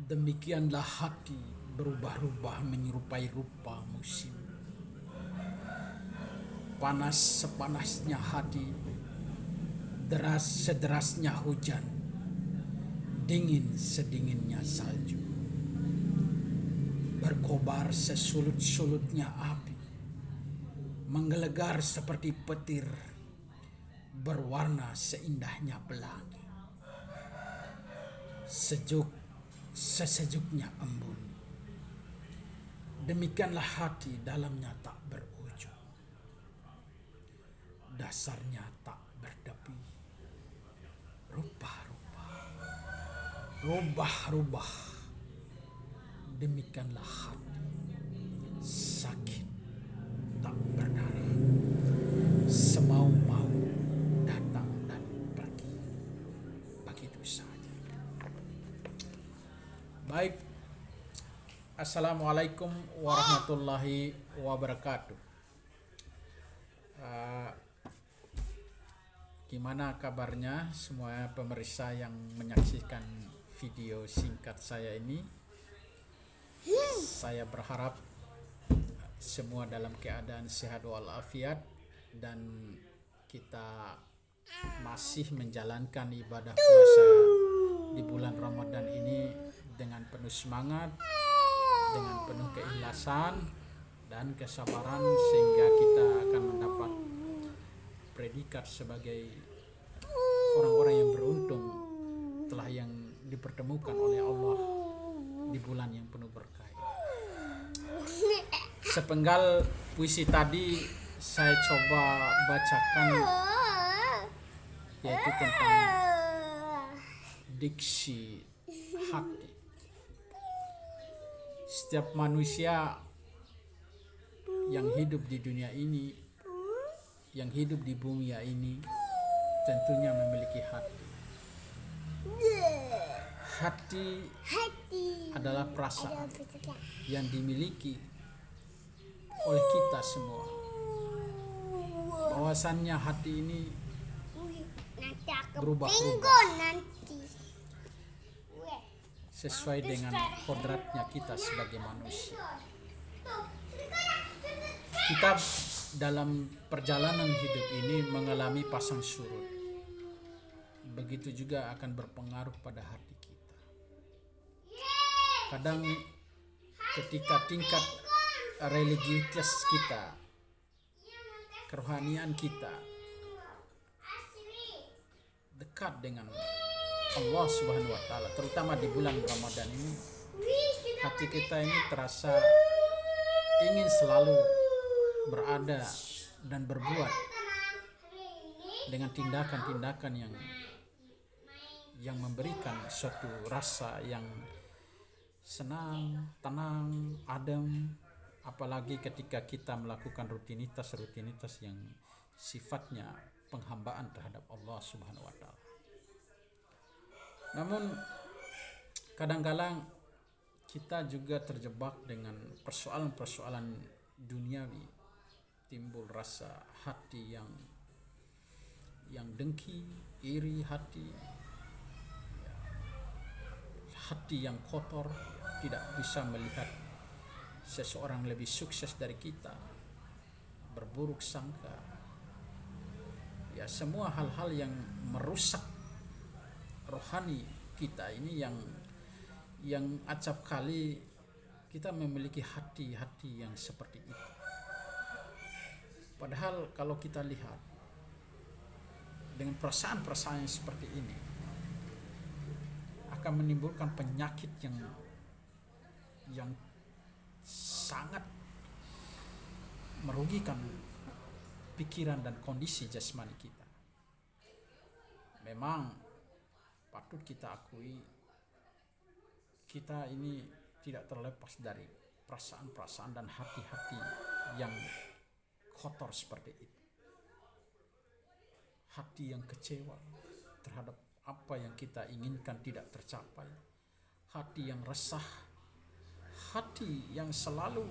Demikianlah hati berubah-ubah menyerupai rupa musim. Panas sepanasnya hati, deras sederasnya hujan, dingin sedinginnya salju. Berkobar sesulut-sulutnya api, menggelegar seperti petir, berwarna seindahnya pelangi. Sejuk sesejuknya embun. Demikianlah hati, dalamnya tak berujung, dasarnya tak bertepi. Rubah-rubah, rubah-rubah. Demikianlah hati, sakit tak berdarah, semau-mau datang dan pergi, begitu saja. Baik, Assalamualaikum warahmatullahi wabarakatuh. Gimana kabarnya semua pemirsa yang menyaksikan video singkat saya ini? Saya berharap semua dalam keadaan sehat walafiat dan kita masih menjalankan ibadah puasa di bulan Ramadan ini dengan penuh semangat, dengan penuh keikhlasan dan kesabaran, sehingga kita akan mendapat predikat sebagai orang-orang yang beruntung telah yang dipertemukan oleh Allah di bulan yang penuh berkah. Sepenggal puisi tadi saya coba bacakan, yaitu tentang diksi hati. Setiap manusia yang hidup di dunia ini, yang hidup di bumi ini, tentunya memiliki hati. Hati adalah perasaan yang dimiliki oleh kita semua. Bahwasannya hati ini berubah-ubah sesuai dengan kodratnya kita sebagai manusia. Kita dalam perjalanan hidup ini mengalami pasang surut. Begitu juga akan berpengaruh pada hati kita. Kadang ketika tingkat religiusitas kita, kerohanian kita dekat dengan Allah Subhanahu wa taala, terutama di bulan Ramadan ini, hati kita ini terasa ingin selalu berada dan berbuat dengan tindakan-tindakan yang memberikan suatu rasa yang senang, tenang, adem, apalagi ketika kita melakukan rutinitas yang sifatnya penghambaan terhadap Allah Subhanahu wa taala. Namun kadang-kadang kita juga terjebak dengan persoalan-persoalan duniawi, timbul rasa hati yang dengki, iri hati yang kotor, tidak bisa melihat seseorang lebih sukses dari kita, berburuk sangka. Ya, semua hal-hal yang merusak rohani kita ini yang acap kali kita memiliki hati-hati yang seperti itu. Padahal kalau kita lihat dengan perasaan-perasaan yang seperti ini akan menimbulkan penyakit yang sangat merugikan pikiran dan kondisi jasmani kita. Memang patut kita akui, kita ini tidak terlepas dari perasaan-perasaan dan hati-hati yang kotor seperti itu. Hati yang kecewa terhadap apa yang kita inginkan tidak tercapai, hati yang resah, hati yang selalu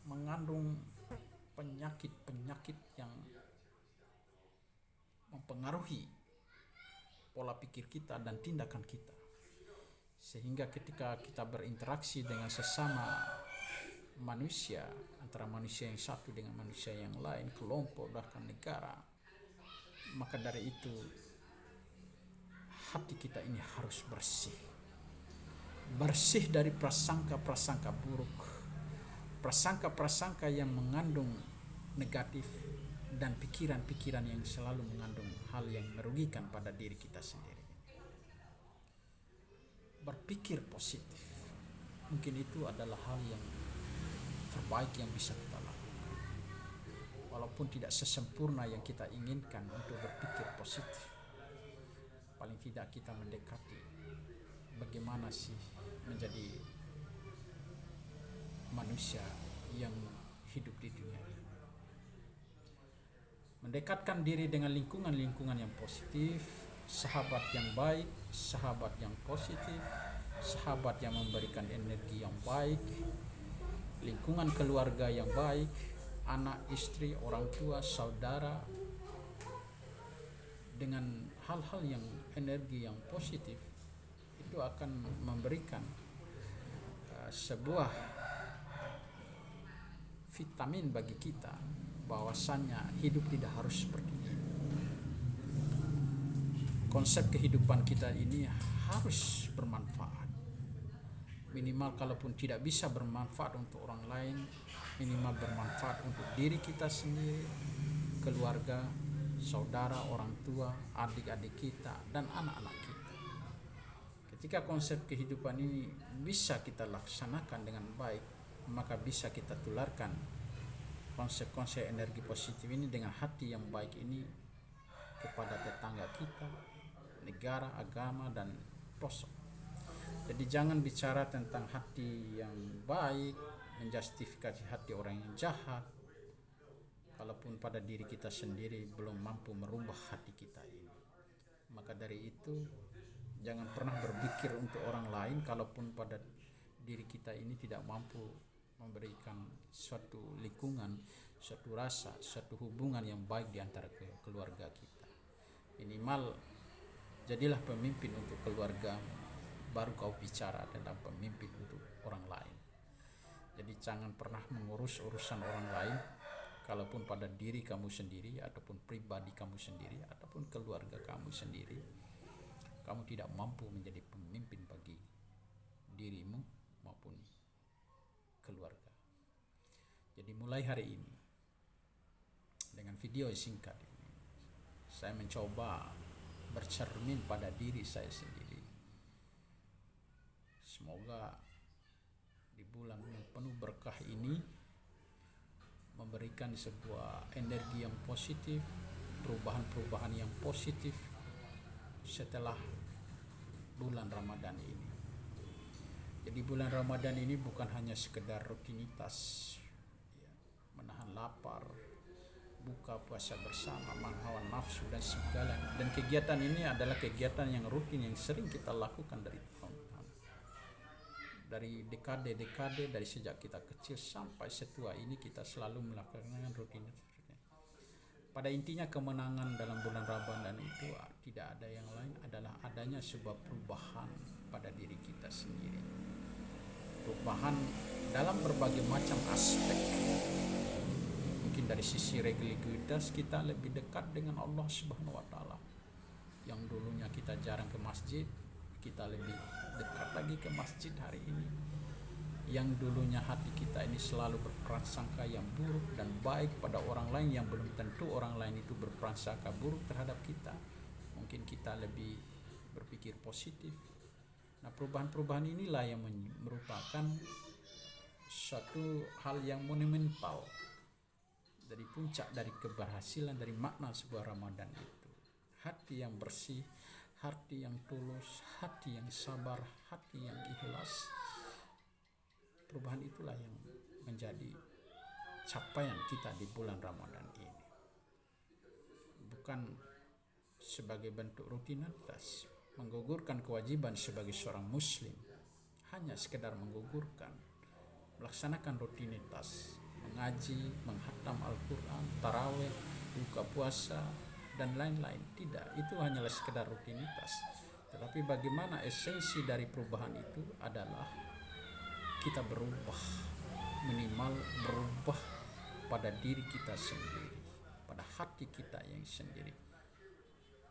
mengandung penyakit-penyakit yang mempengaruhi pola pikir kita dan tindakan kita, Sehingga ketika kita berinteraksi dengan sesama manusia, antara manusia yang satu dengan manusia yang lain, kelompok bahkan negara, maka dari itu hati kita ini harus bersih dari prasangka-prasangka buruk, prasangka-prasangka yang mengandung negatif, dan pikiran-pikiran yang selalu mengandung hal yang merugikan pada diri kita sendiri. Berpikir positif, mungkin itu adalah hal yang terbaik yang bisa kita lakukan. Walaupun tidak sesempurna yang kita inginkan untuk berpikir positif, paling tidak kita mendekati bagaimana sih menjadi manusia yang hidup di dunia ini. Mendekatkan diri dengan lingkungan-lingkungan yang positif, sahabat yang baik, sahabat yang positif, sahabat yang memberikan energi yang baik, lingkungan keluarga yang baik, anak, istri, orang tua, saudara, dengan hal-hal yang energi yang positif, itu akan memberikan sebuah vitamin bagi kita bahwasannya hidup tidak harus seperti ini. Konsep kehidupan kita ini harus bermanfaat. Minimal kalaupun tidak bisa bermanfaat untuk orang lain, minimal bermanfaat untuk diri kita sendiri, keluarga, saudara, orang tua, adik-adik kita, dan anak-anak kita. Ketika konsep kehidupan ini bisa kita laksanakan dengan baik, maka bisa kita tularkan konsep-konsep energi positif ini dengan hati yang baik ini kepada tetangga kita, negara, agama, dan pelosok. Jadi jangan bicara tentang hati yang baik, menjustifikasi hati orang yang jahat, kalaupun pada diri kita sendiri belum mampu merubah hati kita ini. Maka dari itu, jangan pernah berpikir untuk orang lain kalaupun pada diri kita ini tidak mampu memberikan suatu lingkungan, suatu rasa, suatu hubungan yang baik di antara keluarga kita. Minimal jadilah pemimpin untuk keluarga, baru kau bicara tentang pemimpin untuk orang lain. Jadi jangan pernah mengurus urusan orang lain kalaupun pada diri kamu sendiri, ataupun pribadi kamu sendiri, ataupun keluarga kamu sendiri, kamu tidak mampu menjadi pemimpin bagi dirimu maupun keluarga. Jadi mulai hari ini, dengan video singkat ini, saya mencoba bercermin pada diri saya sendiri. Semoga di bulan yang penuh berkah ini memberikan sebuah energi yang positif, perubahan-perubahan yang positif setelah bulan Ramadan ini. Jadi bulan Ramadan ini bukan hanya sekedar rutinitas, ya, menahan lapar, buka puasa bersama, menghawan nafsu dan segala. Dan kegiatan ini adalah kegiatan yang rutin yang sering kita lakukan dari tahun-tahun, dari dekade-dekade, dari sejak kita kecil sampai setua ini kita selalu melakukan rutinitas. Pada intinya kemenangan dalam bulan Ramadan itu tidak ada yang lain, adalah adanya sebuah perubahan pada diri kita sendiri. Perubahan dalam berbagai macam aspek. Mungkin dari sisi religiusitas kita lebih dekat dengan Allah Subhanahu wa taala. Yang dulunya kita jarang ke masjid, kita lebih dekat lagi ke masjid hari ini. Yang dulunya hati kita ini selalu berprasangka yang buruk dan baik pada orang lain, yang belum tentu orang lain itu berprasangka buruk terhadap kita. Mungkin kita lebih berpikir positif. Nah, perubahan-perubahan inilah yang merupakan suatu hal yang monumental dari puncak dari keberhasilan, dari makna sebuah Ramadan itu. Hati yang bersih, hati yang tulus, hati yang sabar, hati yang ikhlas. Perubahan itulah yang menjadi capaian kita di bulan Ramadan ini. Bukan sebagai bentuk rutinitas, menggugurkan kewajiban sebagai seorang muslim, hanya sekedar menggugurkan, melaksanakan rutinitas, mengaji, menghatam Al-Quran, tarawih, buka puasa, dan lain-lain. Tidak, itu hanyalah sekedar rutinitas. Tetapi bagaimana esensi dari perubahan itu adalah kita berubah, minimal berubah pada diri kita sendiri, pada hati kita yang sendiri.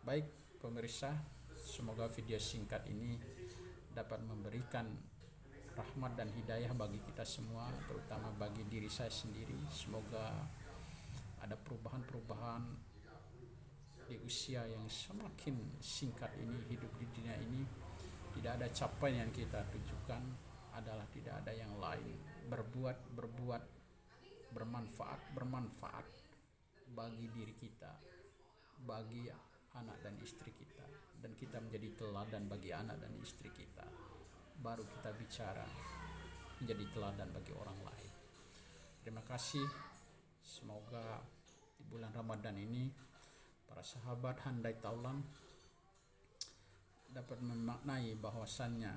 Baik pemirsa, semoga video singkat ini dapat memberikan rahmat dan hidayah bagi kita semua, terutama bagi diri saya sendiri. Semoga ada perubahan-perubahan di usia yang semakin singkat ini, hidup di dunia ini. Tidak ada capaian yang kita tujukan, adalah tidak ada yang lain, berbuat bermanfaat bagi diri kita, bagi anak dan istri kita, dan kita menjadi teladan bagi anak dan istri kita, baru kita bicara menjadi teladan bagi orang lain. Terima kasih. Semoga di bulan Ramadan ini para sahabat handai taulan dapat memaknai bahwasannya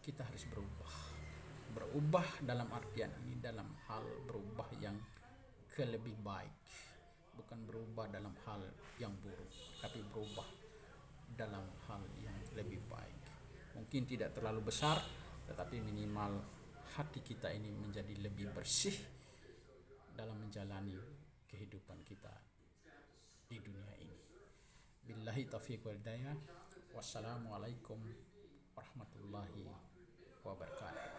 kita harus berubah dalam artian ini, dalam hal berubah yang ke lebih baik, bukan berubah dalam hal yang buruk, tapi berubah dalam hal yang lebih baik. Mungkin tidak terlalu besar, tetapi minimal hati kita ini menjadi lebih bersih dalam menjalani kehidupan kita di dunia ini. Billahi taufiq wal hidayah. Wassalamualaikum warahmatullahi wabarakatuh.